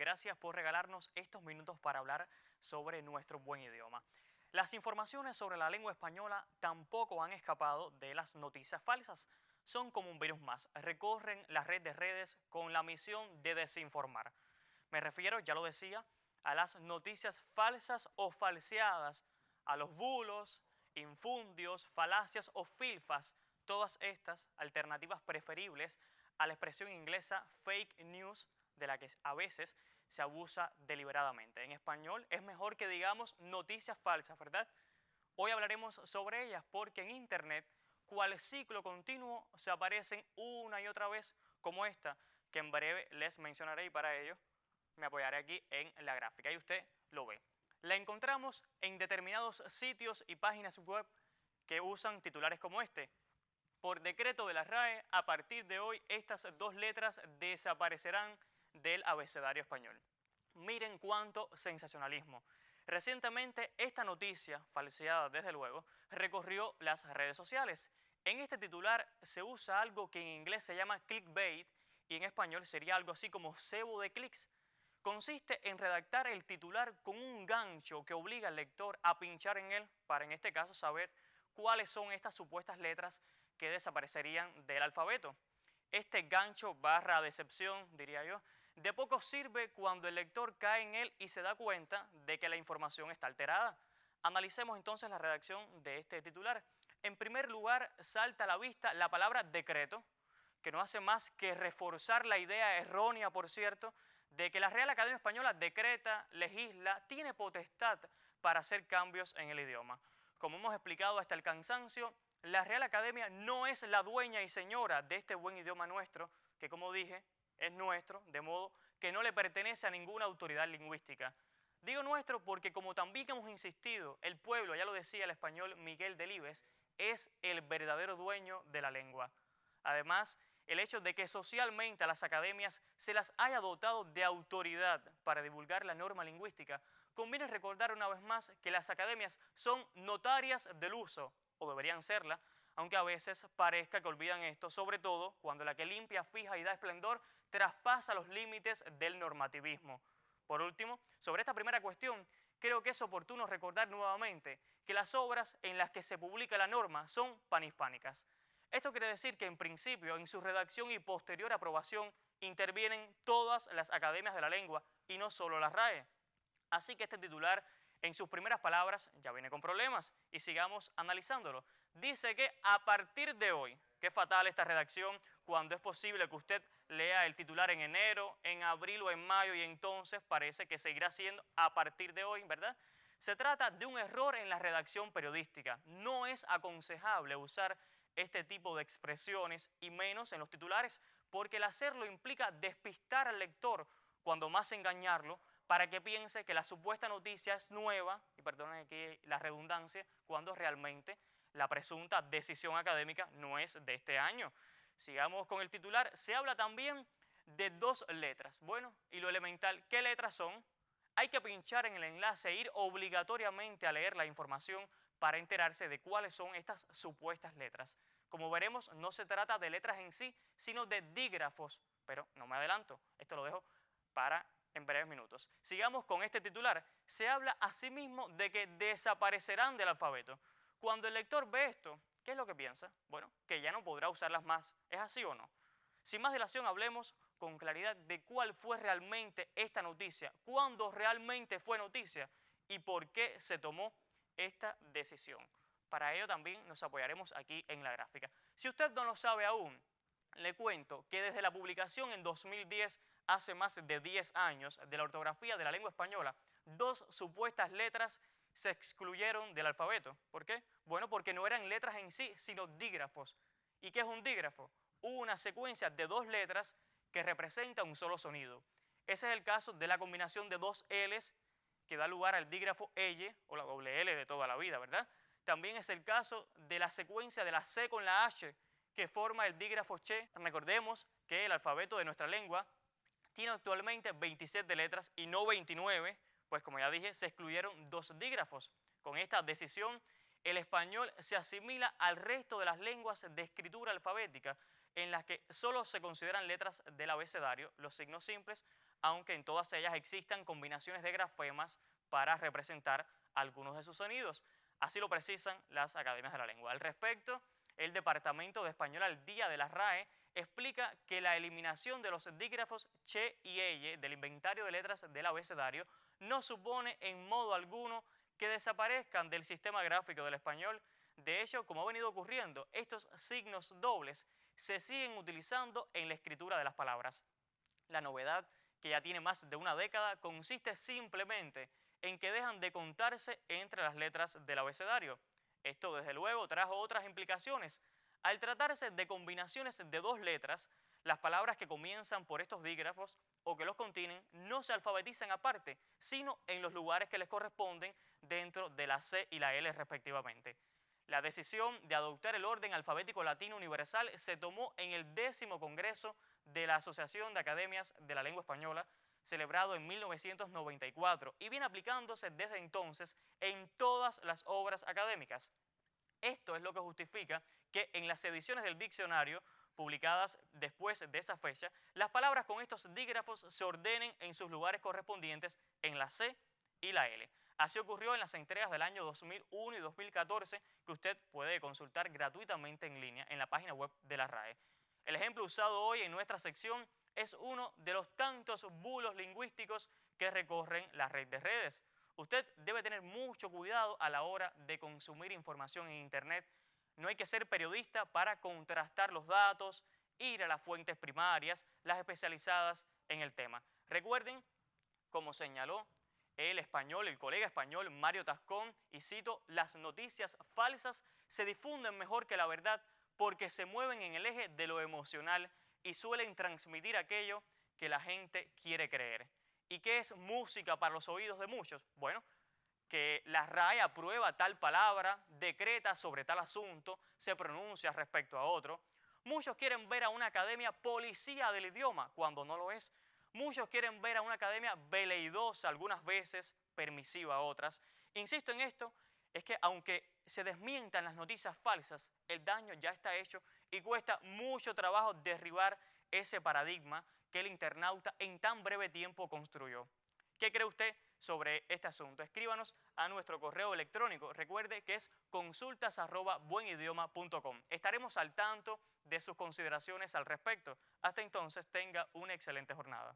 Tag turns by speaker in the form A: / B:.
A: Gracias por regalarnos estos minutos para hablar sobre nuestro buen idioma. Las informaciones sobre la lengua española tampoco han escapado de las noticias falsas. Son como un virus más. Recorren la red de redes con la misión de desinformar. Me refiero, ya lo decía, a las noticias falsas o falseadas, a los bulos, infundios, falacias o filfas, todas estas alternativas preferibles a la expresión inglesa fake news, de la que a veces se abusa deliberadamente. En español es mejor que digamos noticias falsas, ¿verdad? Hoy hablaremos sobre ellas porque en Internet, cual ciclo continuo, se aparecen una y otra vez como esta, que en breve les mencionaré, y para ello me apoyaré aquí en la gráfica y usted lo ve. La encontramos en determinados sitios y páginas web que usan titulares como este. Por decreto de la RAE, a partir de hoy, estas dos letras desaparecerán del abecedario español. Miren cuánto sensacionalismo. Recientemente, esta noticia, falseada desde luego, recorrió las redes sociales. En este titular se usa algo que en inglés se llama clickbait y en español sería algo así como cebo de clics. Consiste en redactar el titular con un gancho que obliga al lector a pinchar en él para, en este caso, saber cuáles son estas supuestas letras que desaparecerían del alfabeto. Este gancho barra decepción, diría yo, de poco sirve cuando el lector cae en él y se da cuenta de que la información está alterada. Analicemos entonces la redacción de este titular. En primer lugar, salta a la vista la palabra decreto, que no hace más que reforzar la idea errónea, por cierto, de que la Real Academia Española decreta, legisla, tiene potestad para hacer cambios en el idioma. Como hemos explicado hasta el cansancio, la Real Academia no es la dueña y señora de este buen idioma nuestro, que como dije, es nuestro, de modo que no le pertenece a ninguna autoridad lingüística. Digo nuestro porque, como también hemos insistido, el pueblo, ya lo decía el español Miguel Delibes, es el verdadero dueño de la lengua. Además, el hecho de que socialmente a las academias se las haya dotado de autoridad para divulgar la norma lingüística, conviene recordar una vez más que las academias son notarias del uso, o deberían serla, aunque a veces parezca que olvidan esto, sobre todo cuando la que limpia, fija y da esplendor traspasa los límites del normativismo. Por último, sobre esta primera cuestión, creo que es oportuno recordar nuevamente que las obras en las que se publica la norma son panhispánicas. Esto quiere decir que en principio, en su redacción y posterior aprobación, intervienen todas las academias de la lengua y no solo la RAE. Así que este titular, en sus primeras palabras, ya viene con problemas y sigamos analizándolo. Dice que a partir de hoy, qué fatal esta redacción, cuando es posible que usted lea el titular en enero, en abril o en mayo y entonces parece que seguirá siendo a partir de hoy, ¿verdad? Se trata de un error en la redacción periodística. No es aconsejable usar este tipo de expresiones y menos en los titulares, porque el hacerlo implica despistar al lector, cuando más engañarlo, para que piense que la supuesta noticia es nueva, y perdonen aquí la redundancia, cuando realmente la presunta decisión académica no es de este año. Sigamos con el titular. Se habla también de dos letras. Bueno, y lo elemental, ¿qué letras son? Hay que pinchar en el enlace e ir obligatoriamente a leer la información para enterarse de cuáles son estas supuestas letras. Como veremos, no se trata de letras en sí, sino de dígrafos, pero no me adelanto, esto lo dejo para en breves minutos. Sigamos con este titular. Se habla asimismo de que desaparecerán del alfabeto. Cuando el lector ve esto, ¿qué es lo que piensa? Bueno, que ya no podrá usarlas más. ¿Es así o no? Sin más dilación, hablemos con claridad de cuál fue realmente esta noticia, cuándo realmente fue noticia y por qué se tomó esta decisión. Para ello también nos apoyaremos aquí en la gráfica. Si usted no lo sabe aún, le cuento que desde la publicación en 2010, hace más de 10 años, de la ortografía de la lengua española, dos supuestas letras se excluyeron del alfabeto. ¿Por qué? Bueno, porque no eran letras en sí, sino dígrafos. ¿Y qué es un dígrafo? Una secuencia de dos letras que representa un solo sonido. Ese es el caso de la combinación de dos L's que da lugar al dígrafo elle o la doble L de toda la vida, ¿verdad? También es el caso de la secuencia de la C con la H que forma el dígrafo che. Recordemos que el alfabeto de nuestra lengua tiene actualmente 27 letras y no 29, pues como ya dije, se excluyeron dos dígrafos. Con esta decisión, el español se asimila al resto de las lenguas de escritura alfabética en las que solo se consideran letras del abecedario, los signos simples, aunque en todas ellas existan combinaciones de grafemas para representar algunos de sus sonidos. Así lo precisan las academias de la lengua. Al respecto, el Departamento de Español al Día de la RAE explica que la eliminación de los dígrafos che y elle del inventario de letras del abecedario no supone en modo alguno que desaparezcan del sistema gráfico del español. De hecho, como ha venido ocurriendo, estos signos dobles se siguen utilizando en la escritura de las palabras. La novedad, que ya tiene más de una década, consiste simplemente en que dejan de contarse entre las letras del abecedario. Esto, desde luego, trajo otras implicaciones. Al tratarse de combinaciones de dos letras, las palabras que comienzan por estos dígrafos o que los contienen no se alfabetizan aparte, sino en los lugares que les corresponden dentro de la C y la L respectivamente. La decisión de adoptar el orden alfabético latino universal se tomó en el 10º Congreso de la Asociación de Academias de la Lengua Española, celebrado en 1994, y viene aplicándose desde entonces en todas las obras académicas. Esto es lo que justifica que en las ediciones del diccionario publicadas después de esa fecha, las palabras con estos dígrafos se ordenen en sus lugares correspondientes en la C y la L. Así ocurrió en las entregas del año 2001 y 2014, que usted puede consultar gratuitamente en línea en la página web de la RAE. El ejemplo usado hoy en nuestra sección es uno de los tantos bulos lingüísticos que recorren la red de redes. Usted debe tener mucho cuidado a la hora de consumir información en Internet. No hay que ser periodista para contrastar los datos, ir a las fuentes primarias, las especializadas en el tema. Recuerden, como señaló el colega español Mario Tascón, y cito: las noticias falsas se difunden mejor que la verdad porque se mueven en el eje de lo emocional y suelen transmitir aquello que la gente quiere creer. ¿Y qué es música para los oídos de muchos? Bueno, que la RAE aprueba tal palabra, decreta sobre tal asunto, se pronuncia respecto a otro. Muchos quieren ver a una academia policía del idioma cuando no lo es. Muchos quieren ver a una academia veleidosa algunas veces, permisiva otras. Insisto en esto, es que aunque se desmientan las noticias falsas, el daño ya está hecho y cuesta mucho trabajo derribar ese paradigma que el internauta en tan breve tiempo construyó. ¿Qué cree usted sobre este asunto? Escríbanos a nuestro correo electrónico. Recuerde que es consultas@buenidioma.com. Estaremos al tanto de sus consideraciones al respecto. Hasta entonces, tenga una excelente jornada.